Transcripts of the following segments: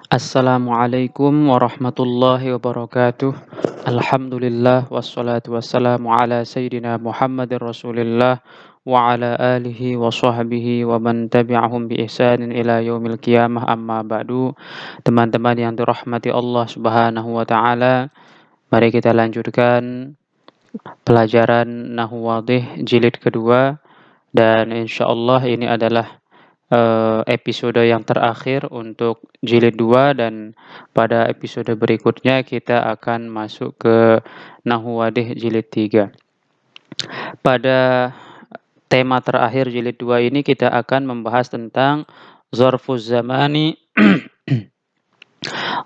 Assalamualaikum warahmatullahi wabarakatuh. Alhamdulillah wassalatu wassalamu ala sayyidina Muhammadin Rasulillah wa ala alihi wa sahbihi wa man tabi'ahum bi ihsanin ila yaumil qiyamah amma ba'du. Teman-teman yang dirahmati Allah Subhanahu wa taala, mari kita lanjutkan pelajaran Nahwu Wadhih jilid kedua dan insyaallah ini adalah episode yang terakhir untuk jilid 2 dan pada episode berikutnya kita akan masuk ke Nahwu Wadhih jilid 3. Pada tema terakhir jilid 2 ini kita akan membahas tentang zarfuz zamani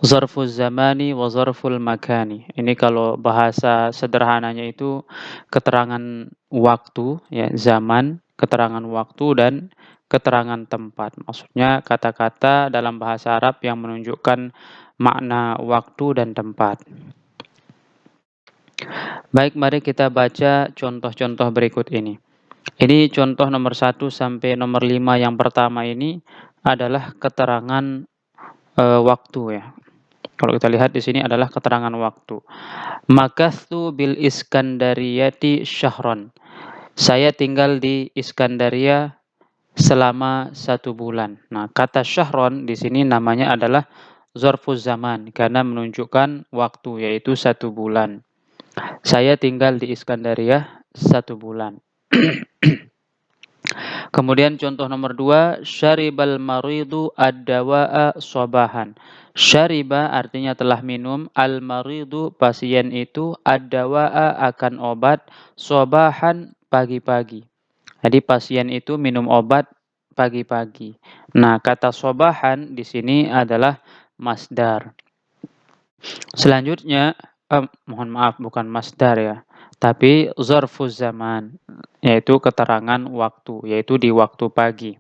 zarfuz zamani wa zarful makani. Ini kalau bahasa sederhananya itu keterangan waktu ya, zaman, keterangan waktu dan keterangan tempat. Maksudnya kata-kata dalam bahasa Arab yang menunjukkan makna waktu dan tempat. Baik, mari kita baca contoh-contoh berikut ini. Ini contoh nomor 1 sampai nomor 5 yang pertama ini adalah keterangan waktu ya. Kalau kita lihat di sini adalah keterangan waktu. Makastu bil Iskandariyati syahron. Saya tinggal di Iskandaria selama 1 bulan. Nah, kata syahron di sini namanya adalah zarfuz zaman karena menunjukkan waktu yaitu 1 bulan. Saya tinggal di Iskandaria 1 bulan. Kemudian contoh nomor 2, syaribal maridu ad-dawa'a sabahan. Syariba artinya telah minum, al-maridu pasien itu, ad-dawa'a akan obat, sabahan pagi-pagi. Jadi pasien itu minum obat pagi-pagi. Nah, kata sabahan di sini adalah masdar. Selanjutnya, mohon maaf bukan masdar ya, tapi zarfuz zaman, yaitu keterangan waktu, yaitu di waktu pagi.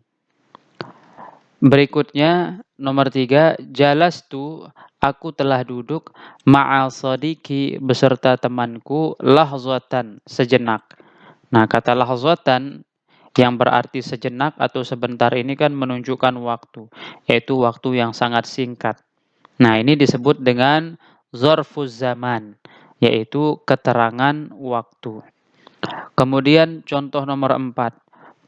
Berikutnya nomor 3, jalastu, aku telah duduk, ma'al sadiqi beserta temanku, lahzatan sejenak. Nah, kata lahzatan yang berarti sejenak atau sebentar ini kan menunjukkan waktu, yaitu waktu yang sangat singkat. Nah, ini disebut dengan zarfuz zaman, yaitu keterangan waktu. Kemudian contoh nomor 4,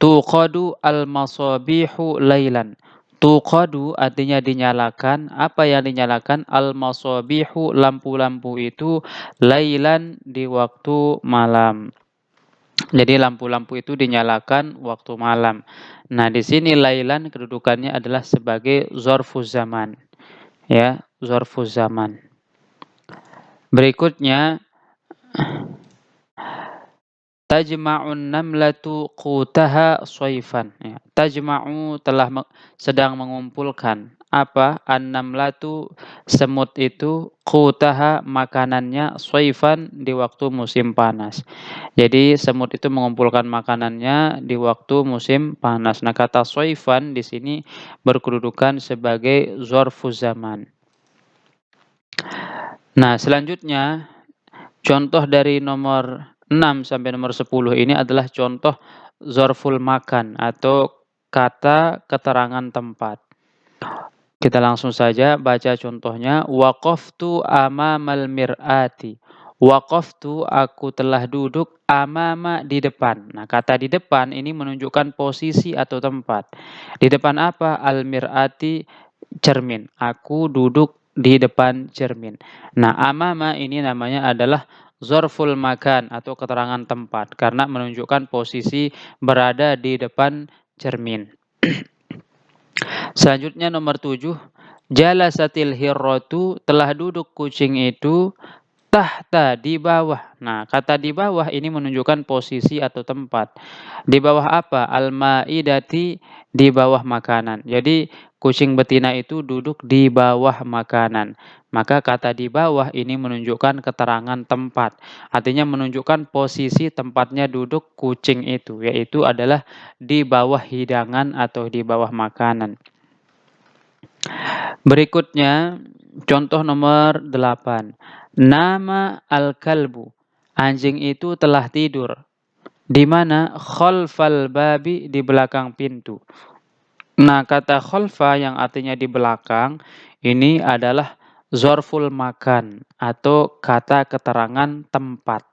tuqadu al-masabihu lailan. Tuqadu artinya dinyalakan. Apa yang dinyalakan? Al-masabihu, lampu-lampu itu, lailan di waktu malam. Jadi lampu-lampu itu dinyalakan waktu malam. Nah, di sini lailan kedudukannya adalah sebagai zarfuz zaman. Ya, zarfuz zaman. Berikutnya tajma'un namlatu qutaha soifan. Ya, tajma'u sedang mengumpulkan apa? An-namlatu semut itu, qutaha makanannya, soifan di waktu musim panas. Jadi semut itu mengumpulkan makanannya di waktu musim panas. Nah, kata soifan di sini berkedudukan sebagai zarfuz zaman. Nah, selanjutnya contoh dari nomor 6 sampai nomor 10 ini adalah contoh zarful makan atau kata keterangan tempat. Kita langsung saja baca contohnya. Waqaftu amamal mir'ati. Waqaftu, aku telah duduk, amama di depan. Nah, kata di depan ini menunjukkan posisi atau tempat. Di depan apa? Al-mir'ati, cermin. Aku duduk di depan cermin. Nah, amama ini namanya adalah zarful makan atau keterangan tempat karena menunjukkan posisi berada di depan cermin. Selanjutnya nomor 7, jalasatil hirratu, telah duduk kucing itu, tahta di bawah. Nah, kata di bawah ini menunjukkan posisi atau tempat. Di bawah apa? Al-maidati, di bawah makanan. Jadi kucing betina itu duduk di bawah makanan. Maka kata di bawah ini menunjukkan keterangan tempat. Artinya menunjukkan posisi tempatnya duduk kucing itu, yaitu adalah di bawah hidangan atau di bawah makanan. Berikutnya contoh nomor 8. Nama al-kalbu. Anjing itu telah tidur. Di mana? Khalfal babi, di belakang pintu. Nah, kata khalfa yang artinya di belakang ini adalah zorful makan atau kata keterangan tempat.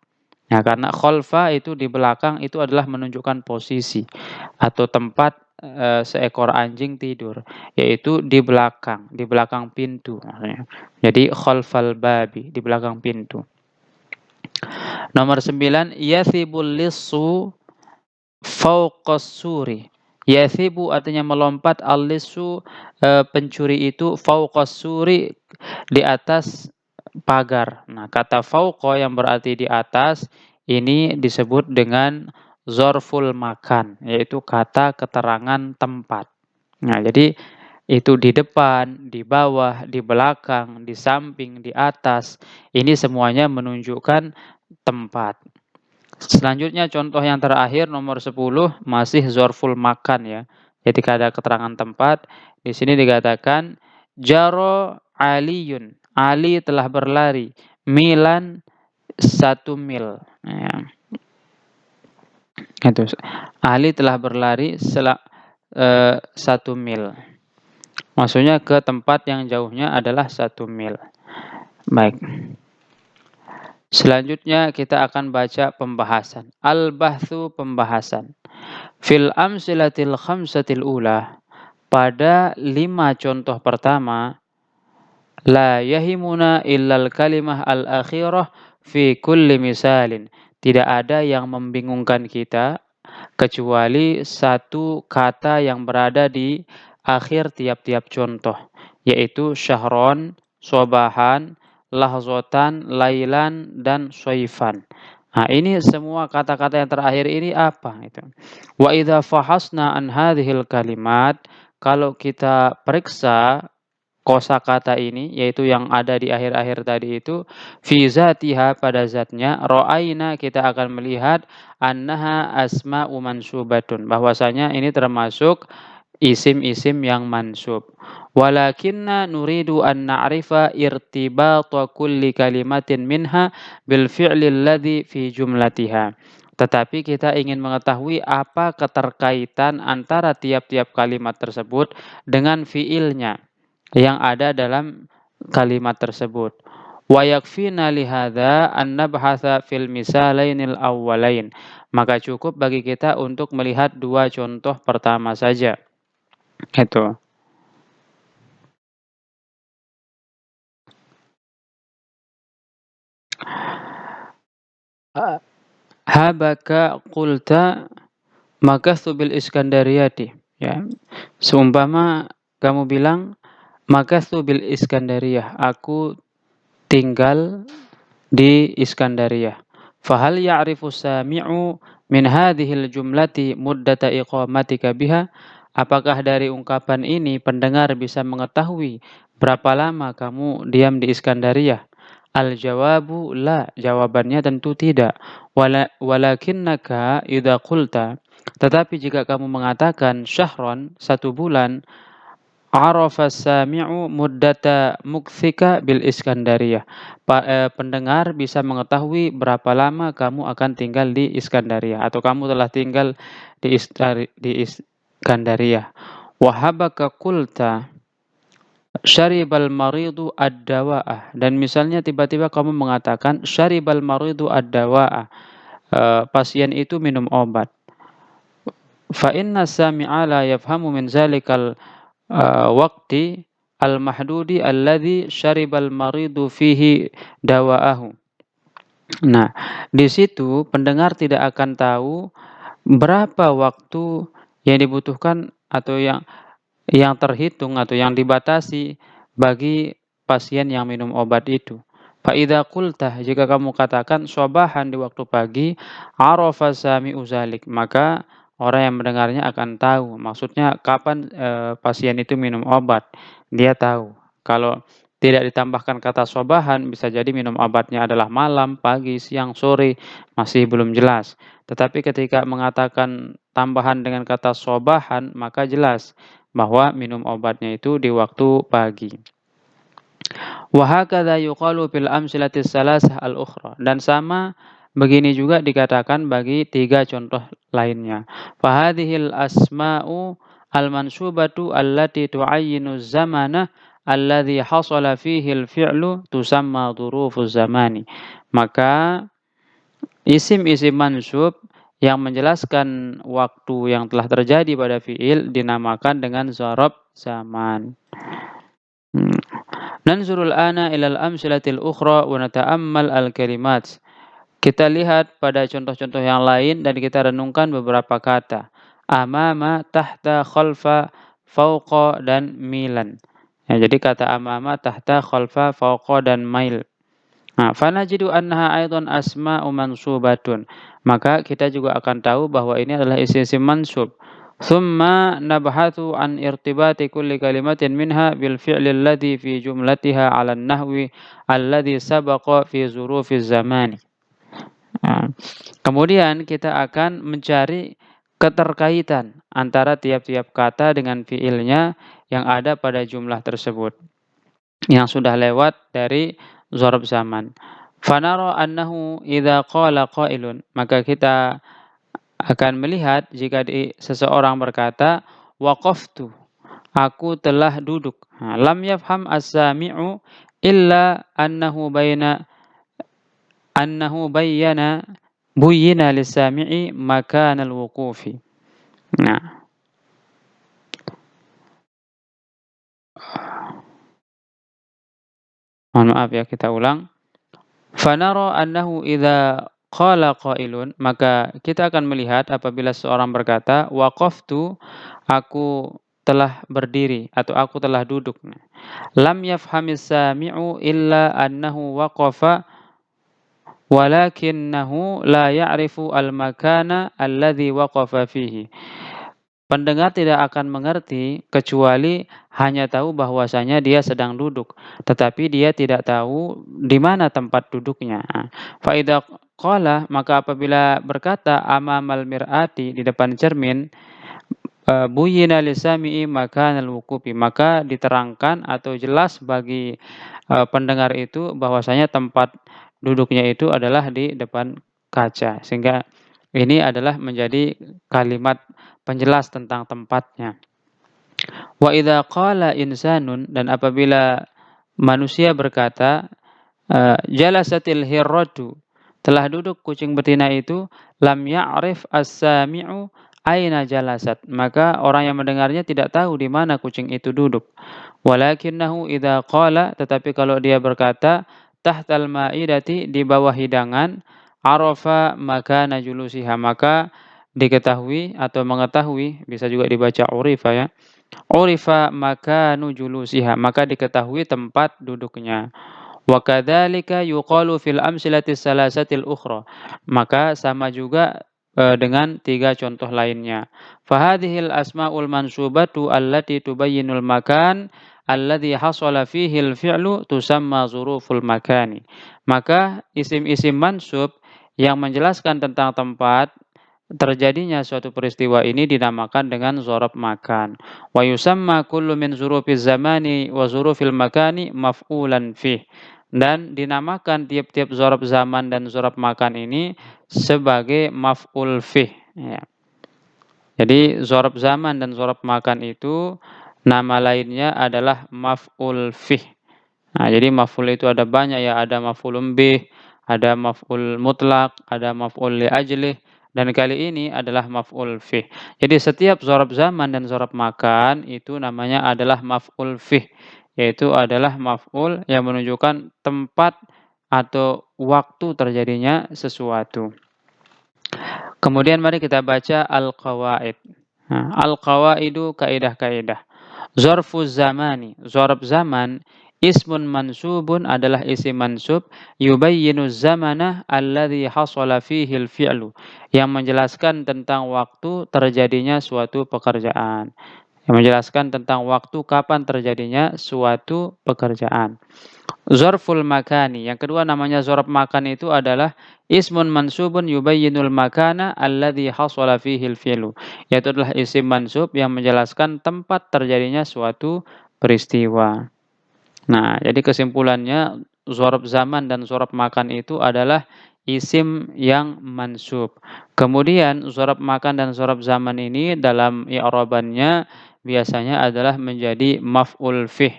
Nah, karena kholfa itu di belakang itu adalah menunjukkan posisi atau tempat seekor anjing tidur, yaitu di belakang pintu maksudnya. Jadi khalfal babi, di belakang pintu. Nomor 9, yathibul lissu fauqas suri. Yathibu artinya melompat, al-lissu pencuri itu fauqas suri di atas pagar. Nah, kata fauqa yang berarti di atas ini disebut dengan zorful makan, yaitu kata keterangan tempat. Nah, jadi itu di depan, di bawah, di belakang, di samping, di atas. Ini semuanya menunjukkan tempat. Selanjutnya contoh yang terakhir nomor 10 masih zorful makan ya. Jadi ada keterangan tempat. Di sini dikatakan jaro aliyun. Ali telah berlari milan 1 mil. Ya. Itu. Ali telah berlari 1 mil. Maksudnya ke tempat yang jauhnya adalah 1 mil. Baik. Selanjutnya kita akan baca pembahasan. Al-bahthu pembahasan. Fil amsilatil khamsatil ula. Pada 5 contoh pertama. La yahimuna illal kalimah al-akhirah fi kulli misalin. Tidak ada yang membingungkan kita kecuali satu kata yang berada di akhir tiap-tiap contoh, yaitu syahron, sobahan, lahzotan, lailan, dan soifan. Nah, ini semua kata-kata yang terakhir ini apa? Itu. Wa idza fahasna an hadhil kalimat, kalau kita periksa kosakata ini, yaitu yang ada di akhir-akhir tadi itu, fi zatiha pada zatnya, ro'aina kita akan melihat annaha asma'u mansubatun, bahwasanya ini termasuk isim-isim yang mansub. Walakinna nuridu an na'rifa irtibata kulli kalimatin minha bil fi'li alladhi fi jumlatiha. Tetapi kita ingin mengetahui apa keterkaitan antara tiap-tiap kalimat tersebut dengan fiilnya yang ada dalam kalimat tersebut. Wa yakfina lihadza an nabhatha fil misalainil awwalain. Maka cukup bagi kita untuk melihat 2 contoh pertama saja. Itu. Habaka qulta makathu bil Iskandariyati. Ya. Seumpama kamu bilang makathu bil Iskandariyah, aku tinggal di Iskandariyah. Fahal ya'rifu sami'u min hadhil jumlati muddata iqamatika biha? Apakah dari ungkapan ini pendengar bisa mengetahui berapa lama kamu diam di Iskandariyah? Al-jawabu la, jawabannya tentu tidak. Walakinnaka idza qulta, tetapi jika kamu mengatakan syahron 1 bulan, arafa sami'u muddata mukthika bil Iskandariyah. Pendengar bisa mengetahui berapa lama kamu akan tinggal di Iskandariyah atau kamu telah tinggal di Iskandariyah. Wahabaka qulta syaribal maridu ad-dawa'ah, dan misalnya tiba-tiba kamu mengatakan syaribal maridu ad-dawa'ah, pasien itu minum obat. Fa inna sami'a la yafhamu min zalikal waqti al-mahdudi alladhi syaribal maridu fihi dawa'ahu. Nah, di situ pendengar tidak akan tahu berapa waktu yang dibutuhkan atau yang terhitung atau yang dibatasi bagi pasien yang minum obat itu. Fa idza qulta, jika kamu katakan sobahan di waktu pagi, arafa sami'u zalik, maka orang yang mendengarnya akan tahu. Maksudnya kapan pasien itu minum obat. Dia tahu. Kalau tidak ditambahkan kata sobahan, bisa jadi minum obatnya adalah malam, pagi, siang, sore, masih belum jelas. Tetapi ketika mengatakan tambahan dengan kata sobahan, maka jelas bahwa minum obatnya itu di waktu pagi. Wa hakadha yuqalu fil amsilatis salasah al-ukhra, dan sama begini juga dikatakan bagi 3 contoh lainnya. Fa hadhil asma'u al-mansubatu allati tu'ayyinu zamana alladzi hasala fihi al-fi'lu tusamma dzurufuz zamani. Maka isim-isim mansub yang menjelaskan waktu yang telah terjadi pada fi'il dinamakan dengan dzaraf zaman. Nanzurul ana ilal amsilatil ukhra wa nata'ammal al-kalimat. Kita lihat pada contoh-contoh yang lain dan kita renungkan beberapa kata. Amama, tahta, khalfa, fauqa, dan milan. Ya, jadi kata amama, tahta, khalfa, fauqa, dan mail. Nah, fanajidu annaha aidan asma'u mansubatun. Maka kita juga akan tahu bahwa ini adalah isim-isim mansub. Thumma nabhathu an irtibati kulli kalimatin minha bil fi'li alladhi fi jumlatiha 'ala an-nahwi alladhi sabaqa fi zurufiz zamani. Nah, kemudian kita akan mencari keterkaitan antara tiap-tiap kata dengan fi'ilnya yang ada pada jumlah tersebut yang sudah lewat dari dzaraf zaman. Fanara annahu idza qala qailun, maka kita akan melihat jika seseorang berkata waqaftu, aku telah duduk. Nah, lam yafham as-sami'u illa annahu bayyana buyyina lis-sami'i makanal wuqufi. Nah, mohon maaf ya, kita ulang. Fanara annahu idza qala qailun, maka kita akan melihat apabila seorang berkata waqaftu, aku telah berdiri atau aku telah duduk. Lam yafhamis sami'u illa annahu waqafa walakinnahu la ya'rifu al-makana alladhi waqafa fihi. Pendengar tidak akan mengerti kecuali hanya tahu bahwasanya dia sedang duduk, tetapi dia tidak tahu di mana tempat duduknya. Fa idza qala, maka apabila berkata amamal mir'ati, di depan cermin, buyyina lisami'i makanal wuqufi, maka diterangkan atau jelas bagi pendengar itu bahwasanya tempat duduknya itu adalah di depan kaca. Sehingga ini adalah menjadi kalimat penjelas tentang tempatnya. Wa idza qala insanun, dan apabila manusia berkata jalasatil hirratu, telah duduk kucing betina itu, lam ya'rif as-sami'u aina jalasat, maka orang yang mendengarnya tidak tahu di mana kucing itu duduk. Walakinnahu idza qala, tetapi kalau dia berkata tahtal ma'idati, di bawah hidangan, arafa makana julusiha, maka diketahui atau mengetahui, bisa juga dibaca urifa ya. Urifa makanu julusiha, maka diketahui tempat duduknya. Wa kadzalika yuqalu fil amsilatis salasatil ukhra. Maka sama juga dengan tiga contoh lainnya. Fahadhil asmaul mansubatu allati tubayyinul makan alladhi hasala fihi al-fi'lu tusamma zuruful makani. Maka isim-isim mansub yang menjelaskan tentang tempat terjadinya suatu peristiwa ini dinamakan dengan dzaraf makan. Wa yusamma kullu min zurufiz zamani wa zurufil makani maf'ulan fih. Dan dinamakan tiap-tiap dzaraf zaman dan dzaraf makan ini sebagai maf'ul fih. Ya. Jadi dzaraf zaman dan dzaraf makan itu nama lainnya adalah maf'ul fih. Nah, jadi maf'ul itu ada banyak ya, ada maf'ulun bih, ada maf'ul mutlak, ada maf'ul li ajlih, dan kali ini adalah maf'ul fih. Jadi setiap dzaraf zaman dan dzaraf makan itu namanya adalah maf'ul fih, yaitu adalah maf'ul yang menunjukkan tempat atau waktu terjadinya sesuatu. Kemudian mari kita baca al-qawaid. Nah, al-qawaidu kaidah-kaidah. Zarfuz zamani, zarf zaman, ismun mansubun adalah isim mansub, yubayyinu zamana alladhi hasala fihi al-fi'lu, yang menjelaskan tentang waktu terjadinya suatu pekerjaan. Yang menjelaskan tentang waktu kapan terjadinya suatu pekerjaan. Zarful makani, yang kedua namanya zarf makan itu adalah ismun mansubun yubayyinul makana alladhi hasala fihi al-fi'lu, yaitu adalah isim mansub yang menjelaskan tempat terjadinya suatu peristiwa. Nah, jadi kesimpulannya zarf zaman dan zarf makan itu adalah isim yang mansub. Kemudian zarf makan dan zarf zaman ini dalam i'rabannya biasanya adalah menjadi maf'ul fih.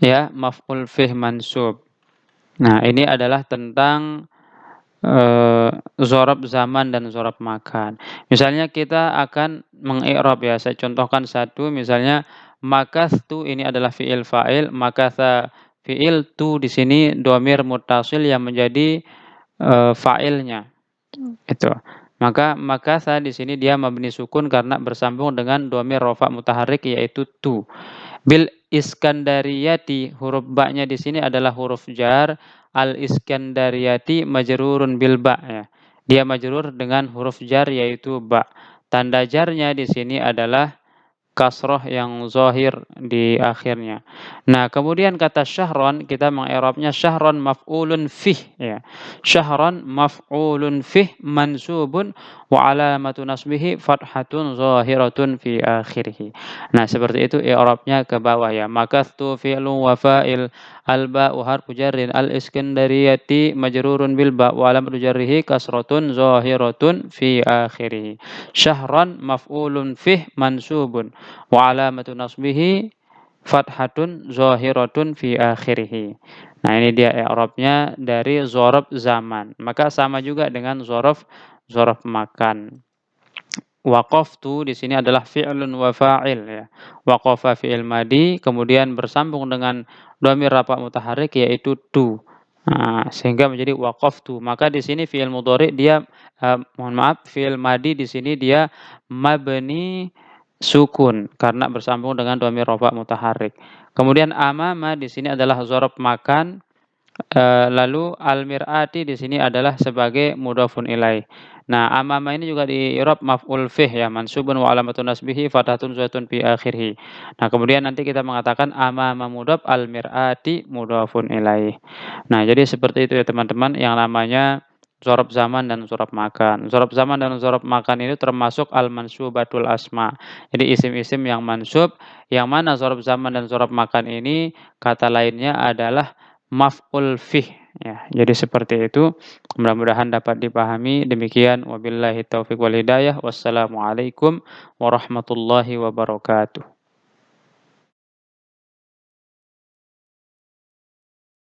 ya, maf'ul fih mansub. Nah, ini adalah tentang dzaraf zaman dan dzaraf makan. Misalnya kita akan mengi'rab ya, saya contohkan satu misalnya makastu ini adalah fi'il fa'il, makatha fi'il tu di sini dhamir muttasil yang menjadi, fa'ilnya, itu. Maka makatha di sini dia mabni sukun karena bersambung dengan dhamir rafa' mutaharrik yaitu tu. Bil Iskandariyati, huruf ba-nya di sini adalah huruf jar, al Iskandariyati majrurun bil ba ya. Dia majrur dengan huruf jar yaitu ba. Tanda jarnya di sini adalah kasroh yang zahir di akhirnya. Nah, kemudian kata syahron kita mengi'rabnya syahron maf'ulun fih ya. Syahron maf'ulun fih mansubun wa alamatu nasbihi fathatun zahiratun fi akhirih. Nah, seperti itu i'rabnya ke bawah ya. Makastu fi'lun wa fa'il al-ba'u harfu jarrin al-iskandariyati majrurun bil ba' wa alamatu jarrihi kasratun zahiratun fi akhirih. Syahron maf'ulun fih mansubun wa alamatu nasbihi fathatun zahiratun fi akhirih. Nah, ini dia i'rabnya dari dzaraf zaman. Maka sama juga dengan dzaraf makan. Waqaftu di sini adalah fi'lun wa fa'il ya. Waqafa fi'il madi kemudian bersambung dengan dhamir rafa' mutaharrik yaitu tu. Nah, sehingga menjadi waqaftu. Maka di sini fi'il mudhari dia mohon maaf fi'il madi di sini dia mabni sukun karena bersambung dengan dhamir rafa' mutaharrik. Kemudian amama di sini adalah dzaraf makan. Lalu al-mir'ati di sini adalah sebagai mudhofun ilaih. Nah, amama ini juga di i'rab maf'ul fih ya, mansubun wa alamatun nasbihi fathatun zaitun fi akhirih. Nah, kemudian nanti kita mengatakan amama mudhaf al-mir'ati mudhofun ilaih. Nah, jadi seperti itu ya teman-teman yang namanya dzaraf zaman dan dzaraf makan. Dzaraf zaman dan dzaraf makan ini termasuk al-mansubatul asma. Jadi isim-isim yang mansub, yang mana dzaraf zaman dan dzaraf makan ini kata lainnya adalah maf'ul fih ya. Jadi seperti itu. Mudah-mudahan dapat dipahami. Demikian wabillahi taufik wal hidayah. Wassalamualaikum warahmatullahi wabarakatuh.